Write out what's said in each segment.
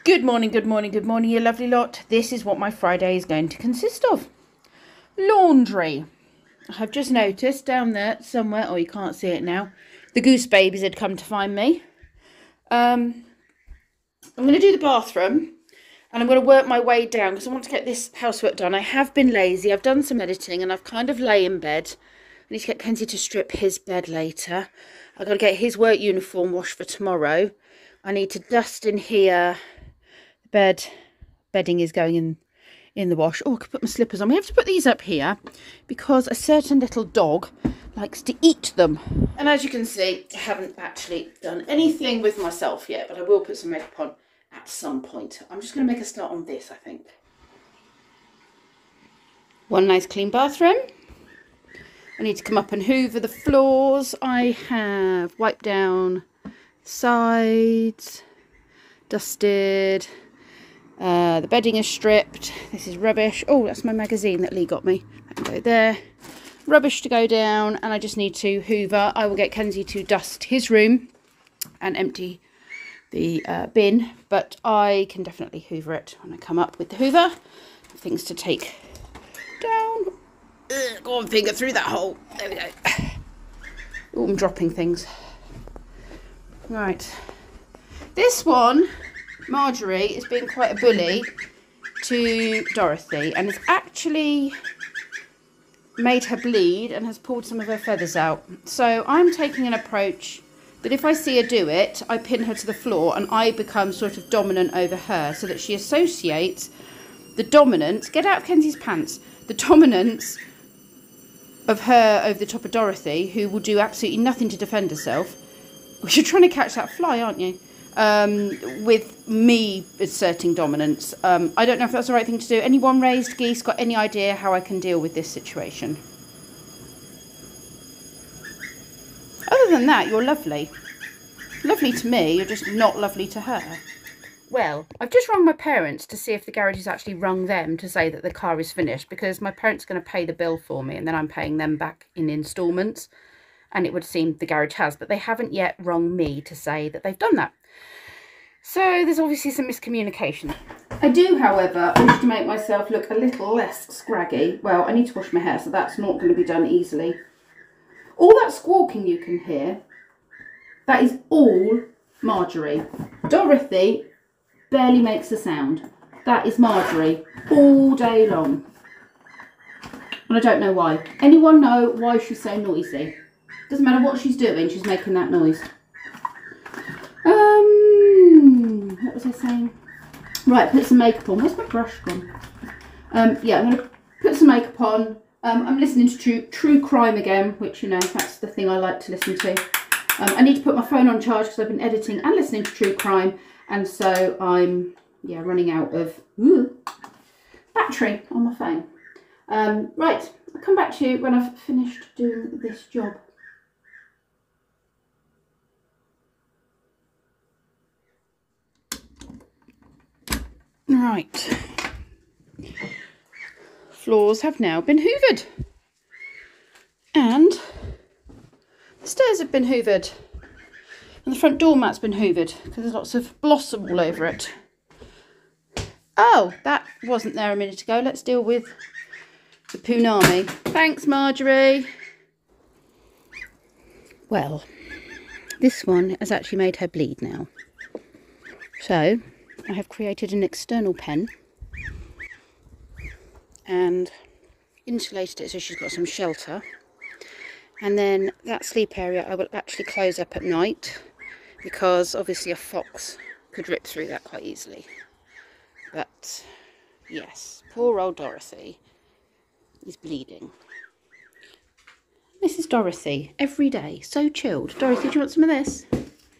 Good morning, good morning, good morning, you lovely lot. This is what my Friday is going to consist of. Laundry. I've just noticed down there somewhere, oh you can't see it now, the goose babies had come to find me. I'm going to do the bathroom and I'm going to work my way down because I want to get this housework done. I have been lazy, I've done some editing and I've kind of lay in bed. I need to get Kenzie to strip his bed later. I've got to get his work uniform washed for tomorrow. I need to dust in here. Bedding is going in the wash. Oh, I could put my slippers on. We have to put these up here because a certain little dog likes to eat them. And as you can see, I haven't actually done anything with myself yet, but I will put some makeup on at some point. I'm just going to make a start on this, I think. One nice clean bathroom. I need to come up and hoover the floors. I have wiped down sides, dusted. The bedding is stripped. This is rubbish. Oh, that's my magazine that Lee got me. That can go there. Rubbish to go down, and I just need to hoover. I will get Kenzie to dust his room and empty the bin, but I can definitely hoover it when I come up with the hoover. Things to take down. Ugh, go on, finger through that hole. There we go. Oh, I'm dropping things. Right. This one, Marjorie, is being quite a bully to Dorothy and has actually made her bleed and has pulled some of her feathers out. So I'm taking an approach that if I see her do it, I pin her to the floor and I become sort of dominant over her so that she associates the dominance, get out of Kenzie's pants, the dominance of her over the top of Dorothy, who will do absolutely nothing to defend herself. You're trying to catch that fly, aren't you? With me asserting dominance. I don't know if that's the right thing to do. Anyone raised geese got any idea how I can deal with this situation? Other than that, you're lovely. Lovely to me, you're just not lovely to her. Well, I've just rung my parents to see if the garage has actually rung them to say that the car is finished, because my parents are going to pay the bill for me and then I'm paying them back in instalments. And it would seem the garage has, but they haven't yet rung me to say that they've done that. So there's obviously some miscommunication. I do, however, wish to make myself look a little less scraggy. Well, I need to wash my hair, so that's not going to be done easily. All that squawking you can hear, that is all Marjorie. Dorothy barely makes a sound. That is Marjorie all day long. And I don't know why. Anyone know why she's so noisy? Doesn't matter what she's doing, she's making that noise. What was I saying? Right, put some makeup on. Where's my brush gone? Yeah, I'm going to put some makeup on. I'm listening to true crime again, which, you know, that's the thing I like to listen to. I need to put my phone on charge because I've been editing and listening to true crime. And so I'm, yeah, running out of battery on my phone. Right, I'll come back to you when I've finished doing this job. Right, floors have now been hoovered and the stairs have been hoovered and the front door mat's been hoovered because there's lots of blossom all over it. Oh, that wasn't there a minute ago. Let's deal with the punami. Thanks, Marjorie. Well, this one has actually made her bleed now. So I have created an external pen and insulated it so she's got some shelter. And then that sleep area I will actually close up at night because obviously a fox could rip through that quite easily. But yes, poor old Dorothy is bleeding. This is Dorothy every day, so chilled. Dorothy, do you want some of this?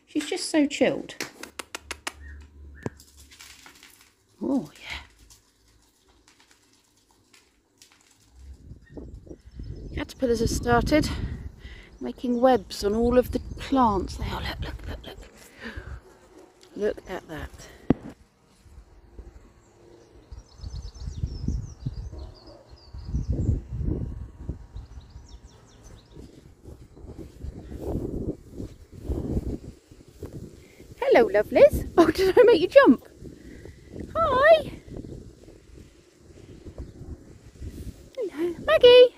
She's just so chilled. Oh, yeah. Caterpillars have started making webs on all of the plants. They are, look. Look at that. Hello, lovelies. Oh, did I make you jump? Hi. Hello. Maggie.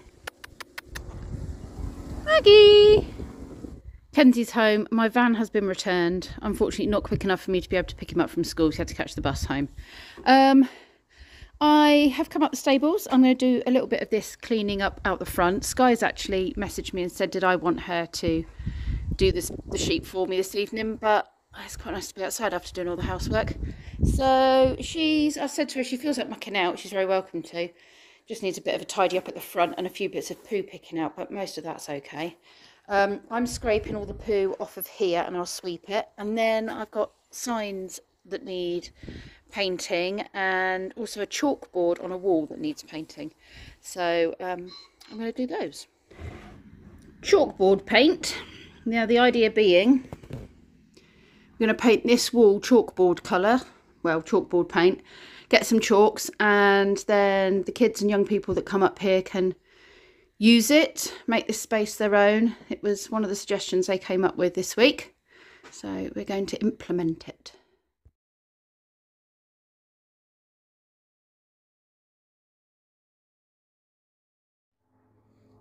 Maggie. Kenzie's home. My van has been returned. Unfortunately, not quick enough for me to be able to pick him up from school. So he had to catch the bus home. I have come up the stables. I'm going to do a little bit of this cleaning up out the front. Sky's actually messaged me and said, did I want her to do the sheep for me this evening? But it's quite nice to be outside after doing all the housework. So I said to her, she feels like mucking out. She's very welcome to. Just needs a bit of a tidy up at the front and a few bits of poo picking out, but most of that's okay. I'm scraping all the poo off of here and I'll sweep it. And then I've got signs that need painting and also a chalkboard on a wall that needs painting. So I'm going to do those. Chalkboard paint. Now the idea being, I'm going to paint this wall chalkboard colour. Well, chalkboard paint. Get some chalks and then the kids and young people that come up here can use it, make this space their own. It was one of the suggestions they came up with this week. So we're going to implement it.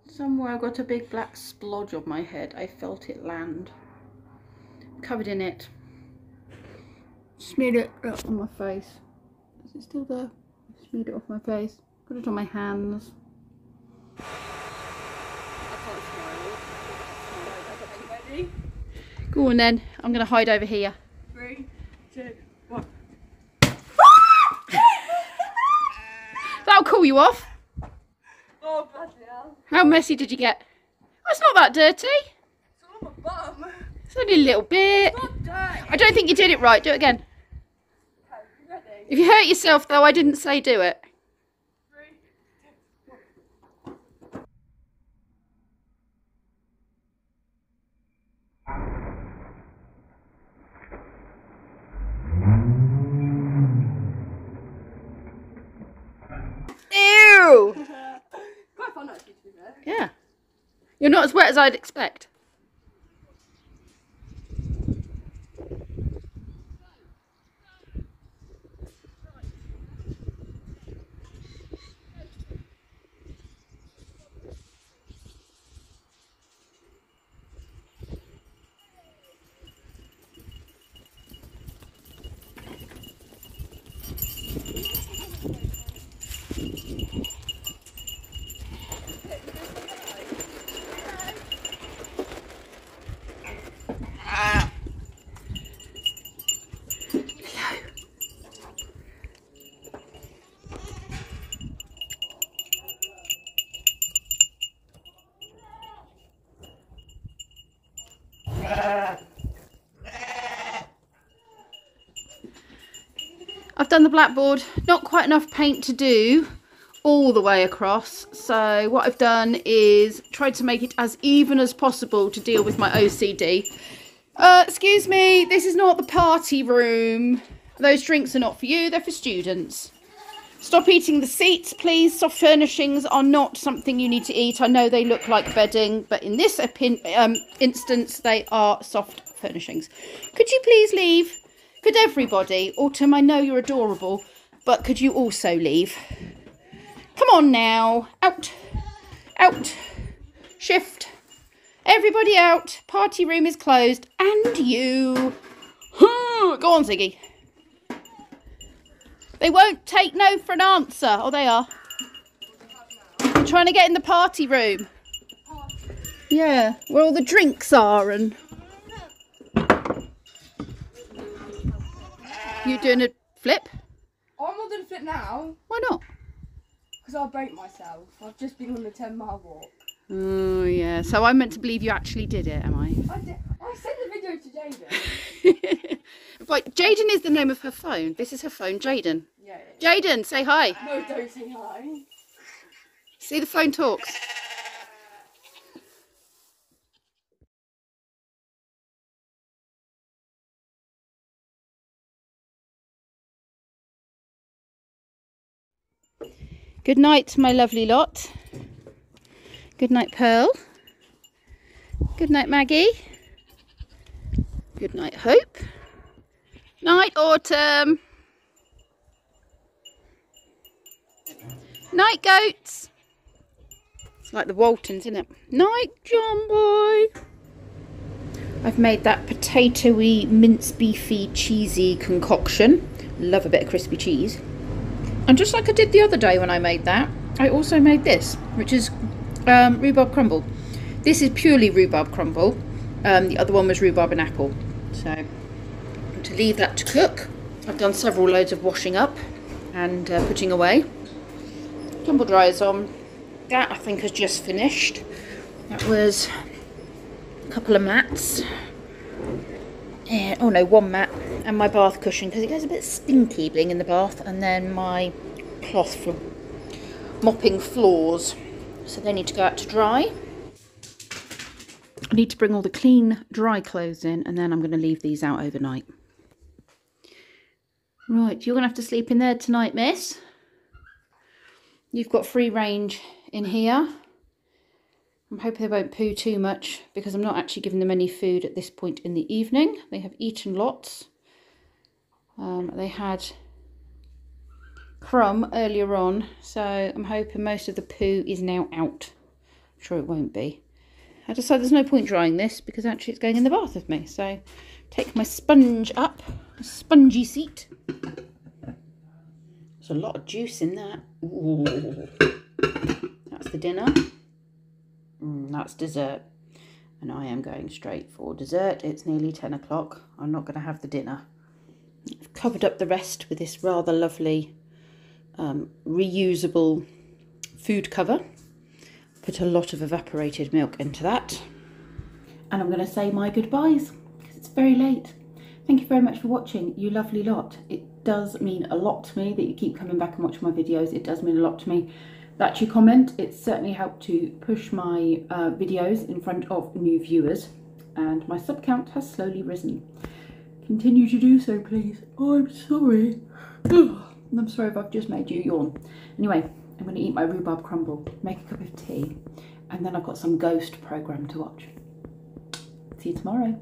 Somewhere I got a big black splodge on my head. I felt it land. Covered in it. Smeared it on my face. Is it still there? Smeared it off my face. Put it on my hands. Go on then, I'm going to hide over here. 3, 2, 1. That'll cool you off. Oh, bloody hell. How messy did you get? Oh, it's not that dirty. It's all on my bum. It's only a little bit. It's not dirty. I don't think you did it right. Do it again. Okay, you ready? If you hurt yourself though, I didn't say do it. 3, 2, 1. Ew! Quite fun actually, to be fair. Yeah. You're not as wet as I'd expect. I've done the blackboard, not quite enough paint to do all the way across, so what I've done is tried to make it as even as possible to deal with my OCD. Excuse me, this is not the party room. Those drinks are not for you, they're for students. Stop eating the seats, please. Soft furnishings are not something you need to eat. I know they look like bedding, but in this instance, they are soft furnishings. Could you please leave? Could everybody? Autumn, I know you're adorable, but could you also leave? Come on now. Out. Out. Shift. Everybody out. Party room is closed. And you. Go on, Ziggy. They won't take no for an answer. Oh, they are. They're trying to get in the party room. Yeah, where all the drinks are and... You doing a flip? I'm not doing a flip now. Why not? Because I'll break myself. I've just been on a 10-mile walk. Oh, yeah. So I'm meant to believe you actually did it, am I? I did. I sent the video to Jaden. Right, Jaden is the name of her phone. This is her phone, Jaden. Yeah. Jaden, say hi. No, don't say hi. See, the phone talks. Good night, my lovely lot. Good night, Pearl. Good night, Maggie. Good night, Hope. Night, Autumn. Night, goats. It's like the Waltons, isn't it? Night, John boy. I've made that potatoey, mince beefy, cheesy concoction. Love a bit of crispy cheese. And just like I did the other day when I made that, I also made this, which is rhubarb crumble. This is purely rhubarb crumble. The other one was rhubarb and apple. So to leave that to cook, I've done several loads of washing up and putting away. Tumble dryer's on. That I think has just finished. That was a couple of mats. Oh no, one mat, and my bath cushion because it goes a bit stinky being in the bath, and then my cloth for mopping floors. So they need to go out to dry. I need to bring all the clean, dry clothes in, and then I'm going to leave these out overnight. Right, you're going to have to sleep in there tonight, miss. You've got free range in here. I'm hoping they won't poo too much because I'm not actually giving them any food at this point in the evening. They have eaten lots. They had crumb earlier on, so I'm hoping most of the poo is now out. I'm sure it won't be. I decided there's no point drying this because actually it's going in the bath with me. So take my sponge up, a spongy seat. There's a lot of juice in that. Ooh. That's the dinner. That's dessert. And I am going straight for dessert. It's nearly 10 o'clock. I'm not going to have the dinner. I've covered up the rest with this rather lovely reusable food cover. Put a lot of evaporated milk into that. And I'm going to say my goodbyes because it's very late. Thank you very much for watching, you lovely lot. It does mean a lot to me that you keep coming back and watching my videos. It does mean a lot to me that you comment. It's certainly helped to push my videos in front of new viewers, and my sub count has slowly risen. Continue to do so, please. Oh, I'm sorry. I'm sorry if I've just made you yawn. Anyway, I'm going to eat my rhubarb crumble, make a cup of tea, and then I've got some Ghost programme to watch. See you tomorrow.